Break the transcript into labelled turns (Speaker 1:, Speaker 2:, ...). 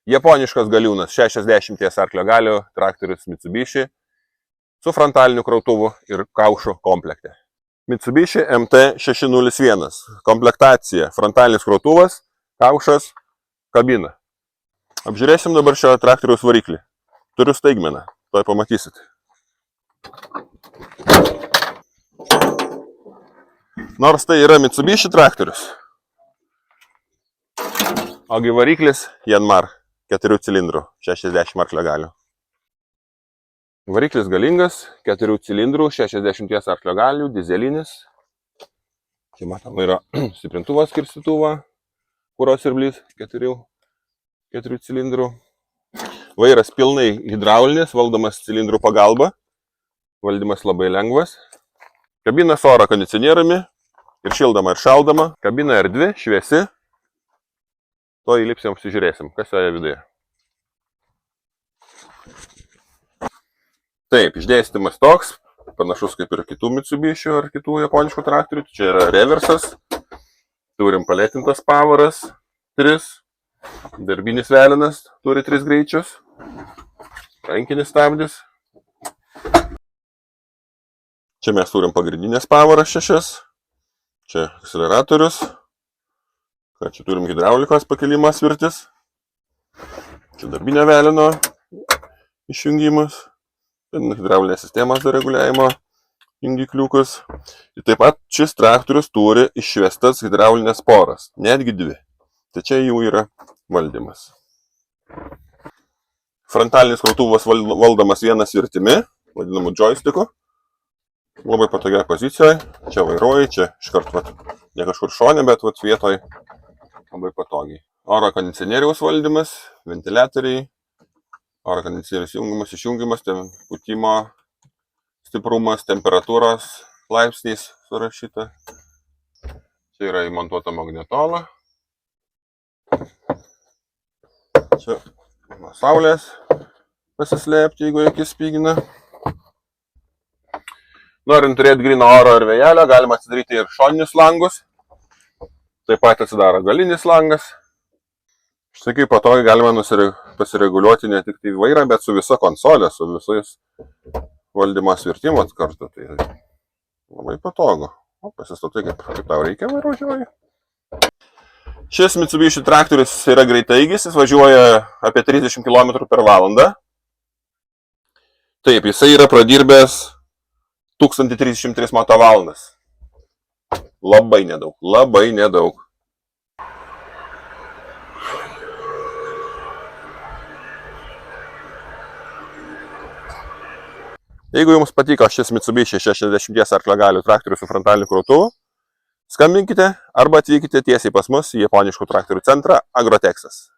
Speaker 1: Japoniškas galiūnas 60 arklio galių traktorius Mitsubishi su frontaliniu krautuvu ir kaušu komplekte. Mitsubishi MT601. Komplektacija frontalinis krautuvas, kaušas, kabina. Apžiūrėsim dabar šio traktoriaus variklį. Turiu staigmeną, tuoj pamatysit. Nors tai yra Mitsubishi traktorius, ogi variklis Yanmar 4 cilindrų, 60 arklio galių. Variklis galingas, 4 cilindrų, 60 arklio galių, dizelinis. Čia matom yra stiprintuvas, skirstytuvas, kuro siurblys 4 cilindrų. Vairas pilnai hidraulinis, valdomas cilindrų pagalba. Valdymas labai lengvas. Kabina su oro kondicionieriumi ir šildama ir šaldama. Kabina erdvi, šviesi. To įlipsim, apsižiūrėsim, kas joje viduje. Taip, išdėstymas toks, panašus kaip ir kitų Mitsubishi ar kitų japoniškų traktorių. Čia yra reversas. Turim palėtintas pavaras 3. Darbinis velinas turi 3 greičius. Rankinis stabdis. Čia mes turim pagrindinės pavaras 6. Čia akseleratorius. Čia turim hidraulikos pakelimas svirtis. Čia darbinio velino išjungimas. Hidraulinės sistemos reguliavimo jungikliukus. Ir taip pat šis traktorius turi išvestas hidraulinės poras. Netgi 2. Tai čia jų yra valdymas. Frontalinis krautuvas valdomas viena svirtimi, vadinamu joysticku. Labai patogia pozicijoje. Čia vairuoji, čia iškart ne kažkur šone, bet vietoj labai patogiai. Oro kondicionieriaus valdymas, ventiliatoriai, oro kondicionierius jungimas, išjungimas, pūtimo stiprumas, temperatūros laipsniais surašyta. Čia yra įmontuota magnetola. Čia nuo saulės pasislėpti, jeigu akis spygina. Norint turėti gryno oro ir vėjelio, galima atsidaryti ir šoninius langus. Taip pat atsidaro galinis langas. Štai kaip patogiai galima pasireguliuoti ne tik tai vairą, bet su visa konsolė, su visais valdymo svirtimais kartu. Tai labai patogu. O pasistatai, kaip tau reikia važiuoji. Šis Mitsubishi traktorius yra greitaigis, jis važiuoja apie 30 km per valandą. Taip, jisai yra pradirbęs 1033 motovalandas. Labai nedaug, labai nedaug. Jeigu jums patiko šis Mitsubishi 60 arklio galių traktorius su frontaliniu krautuvu, skambinkite arba atvykite tiesiai pas mus į japoniškų traktorių centrą Agrotexas.